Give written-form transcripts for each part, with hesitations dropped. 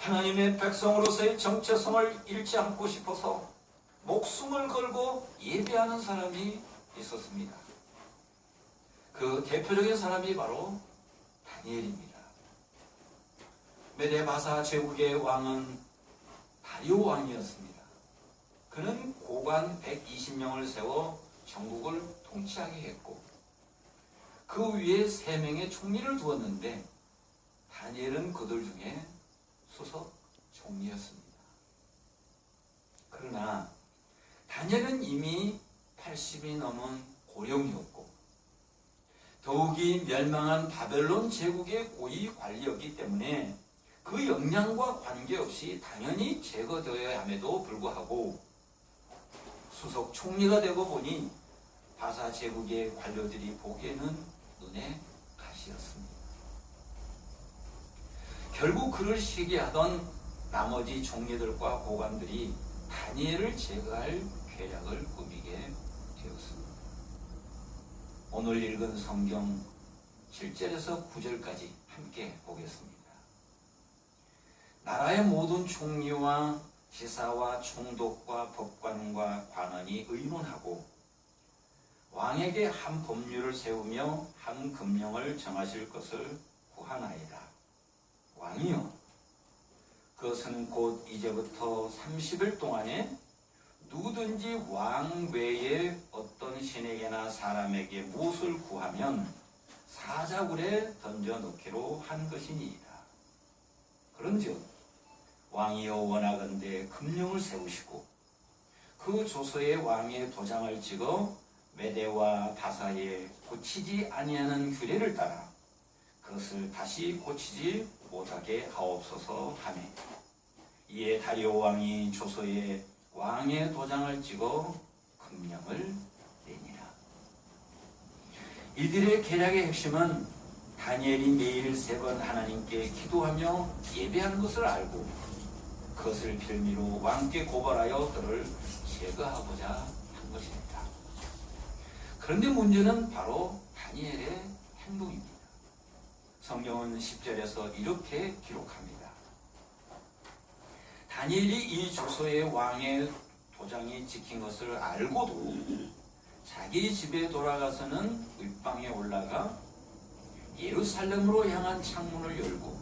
하나님의 백성으로서의 정체성을 잃지 않고 싶어서 목숨을 걸고 예배하는 사람이 있었습니다. 그 대표적인 사람이 바로 다니엘입니다. 메데바사 제국의 왕은 다리오 왕이었습니다. 그는 고관 120명을 세워 전국을 통치하게 했고 그 위에 3명의 총리를 두었는데 다니엘은 그들 중에 수석 총리였습니다. 그러나 다니엘은 이미 80이 넘은 고령이었고 더욱이 멸망한 바벨론 제국의 고위 관리였기 때문에 그 역량과 관계없이 당연히 제거되어야 함에도 불구하고 수석 총리가 되고 보니 바사 제국의 관료들이 보기에는 눈에 가시였습니다. 결국 그를 시기하던 나머지 총리들과 고관들이 다니엘을 제거할 계략을 꾸미게 되었습니다. 오늘 읽은 성경 7절에서 9절까지 함께 보겠습니다. 나라의 모든 총리와 지사와 총독과 법관과 관원이 의논하고 왕에게 한 법률을 세우며 한 금령을 정하실 것을 구하나이다. 왕이요, 그것은 곧 이제부터 30일 동안에 누구든지 왕 외에 어떤 신에게나 사람에게 무엇을 구하면 사자굴에 던져 넣기로 한 것이니이다. 그런즉 왕이여 원하건대 금령을 세우시고 그 조서에 왕의 도장을 찍어 메대와 바사에 고치지 아니하는 규례를 따라 그것을 다시 고치지 못하게 하옵소서 하매 이에 다리오 왕이 조서에 왕의 도장을 찍어 금령을 내니라. 이들의 계략의 핵심은 다니엘이 매일 3번 하나님께 기도하며 예배하는 것을 알고 그것을 빌미로 왕께 고발하여 그를 제거하고자 한 것입니다. 그런데 문제는 바로 다니엘의 행동입니다. 성경은 10절에서 이렇게 기록합니다. 다니엘이 이 조서에 왕의 도장이 찍힌 것을 알고도 자기 집에 돌아가서는 윗방에 올라가 예루살렘으로 향한 창문을 열고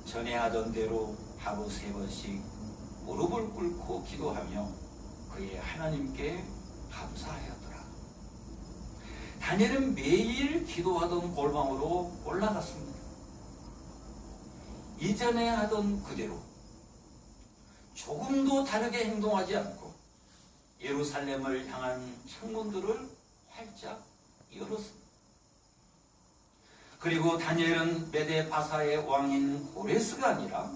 전에 하던 대로 하루 3번씩 무릎을 꿇고 기도하며 그의 하나님께 감사하였더라. 다니엘은 매일 기도하던 골방으로 올라갔습니다. 이전에 하던 그대로 조금도 다르게 행동하지 않고 예루살렘을 향한 창문들을 활짝 열었습니다. 그리고 다니엘은 메데 바사의 왕인 고레스가 아니라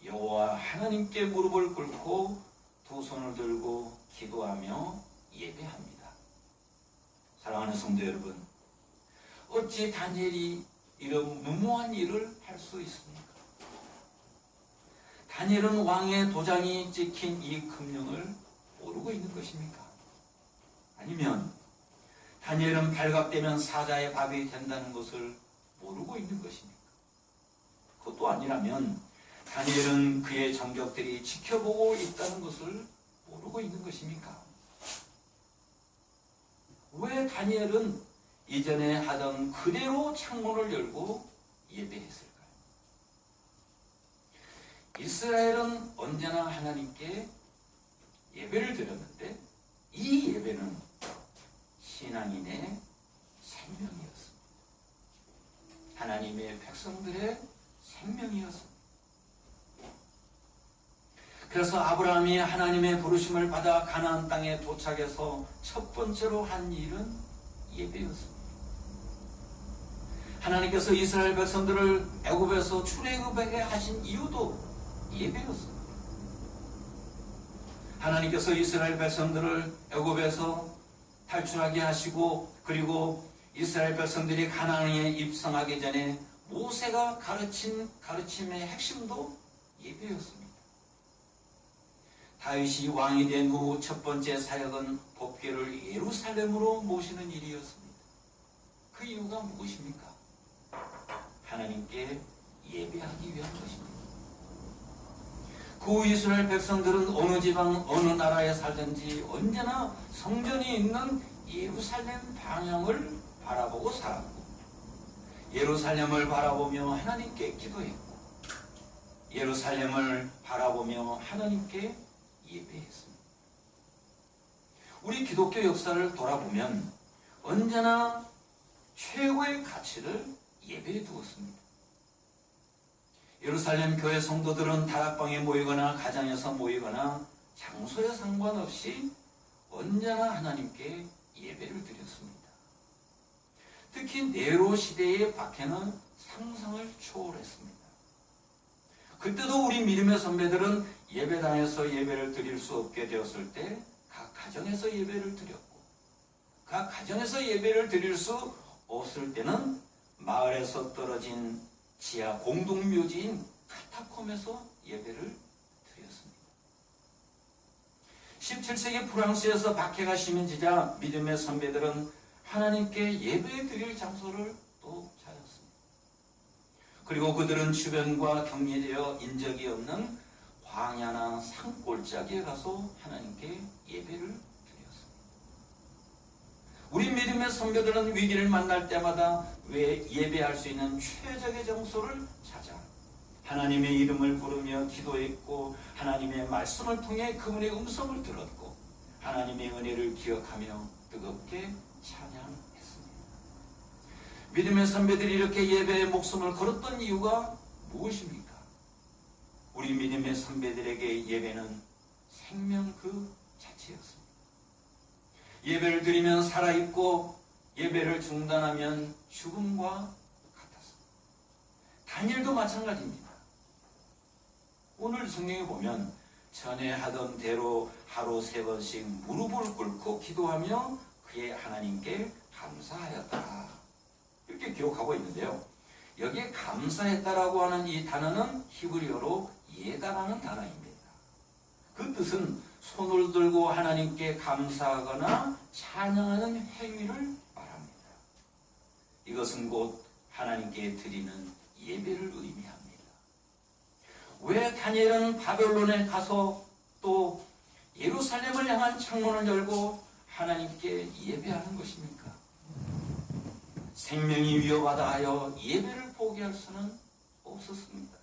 여호와 하나님께 무릎을 꿇고 두 손을 들고 기도하며 예배합니다. 사랑하는 성도 여러분, 어찌 다니엘이 이런 무모한 일을 할 수 있습니까? 다니엘은 왕의 도장이 찍힌 이 금령을 모르고 있는 것입니까? 아니면 다니엘은 발각되면 사자의 밥이 된다는 것을 모르고 있는 것입니까? 그것도 아니라면 다니엘은 그의 정적들이 지켜보고 있다는 것을 모르고 있는 것입니까? 왜 다니엘은 이전에 하던 그대로 창문을 열고 예배했을까요? 이스라엘은 언제나 하나님께 예배를 드렸는데 이 예배는 신앙인의 생명이었습니다. 하나님의 백성들의 생명이었습니다. 그래서 아브라함이 하나님의 부르심을 받아 가나안 땅에 도착해서 첫 번째로 한 일은 예배였습니다. 하나님께서 이스라엘 백성들을 애굽에서 출애굽하게 하신 이유도 예배였습니다. 하나님께서 이스라엘 백성들을 애굽에서 탈출하게 하시고 그리고 이스라엘 백성들이 가나안에 입성하기 전에 모세가 가르친 가르침의 핵심도 예배였습니다. 다윗이 왕이 된 후 첫 번째 사역은 법궤를 예루살렘으로 모시는 일이었습니다. 그 이유가 무엇입니까? 하나님께 예배하기 위한 것입니다. 그 이스라엘 백성들은 어느 지방 어느 나라에 살든지 언제나 성전이 있는 예루살렘 방향을 바라보고 살았고, 예루살렘을 바라보며 하나님께 기도했고, 예루살렘을 바라보며 하나님께 예배했습니다. 우리 기독교 역사를 돌아보면 언제나 최고의 가치를 예배에 두었습니다. 예루살렘 교회 성도들은 다락방에 모이거나 가정에서 모이거나 장소에 상관없이 언제나 하나님께 예배를 드렸습니다. 특히 네로 시대의 박해는 상상을 초월했습니다. 그때도 우리 믿음의 선배들은 예배당에서 예배를 드릴 수 없게 되었을 때 각 가정에서 예배를 드렸고, 각 가정에서 예배를 드릴 수 없을 때는 마을에서 떨어진 지하 공동묘지인 카타콤에서 예배를 드렸습니다. 17세기 프랑스에서 박해가 심해지자 믿음의 선배들은 하나님께 예배 드릴 장소를 또 찾았습니다. 그리고 그들은 주변과 격리되어 인적이 없는 광야나 산골짜기에 가서 하나님께 예배를 드렸습니다. 우리 믿음의 선배들은 위기를 만날 때마다 예배할 수 있는 최적의 장소를 찾아 하나님의 이름을 부르며 기도했고, 하나님의 말씀을 통해 그분의 음성을 들었고, 하나님의 은혜를 기억하며 뜨겁게 찬양했습니다. 믿음의 선배들이 이렇게 예배에 목숨을 걸었던 이유가 무엇입니까? 우리 믿음의 선배들에게 예배는 생명 그 자체였습니다. 예배를 드리면 살아있고, 예배를 중단하면 죽음과 같았습니다. 다니엘도 마찬가지입니다. 오늘 성경에 보면 전에 하던 대로 하루 3번씩 무릎을 꿇고 기도하며 그의 하나님께 감사하였다, 이렇게 기록하고 있는데요. 여기에 감사했다라고 하는 이 단어는 히브리어로 예다라는 단어입니다. 그 뜻은 손을 들고 하나님께 감사하거나 찬양하는 행위를 말합니다. 이것은 곧 하나님께 드리는 예배를 의미합니다. 왜 다니엘은 바벨론에 가서 또 예루살렘을 향한 창문을 열고 하나님께 예배하는 것입니까? 생명이 위협하다 하여 예배를 포기할 수는 없었습니다.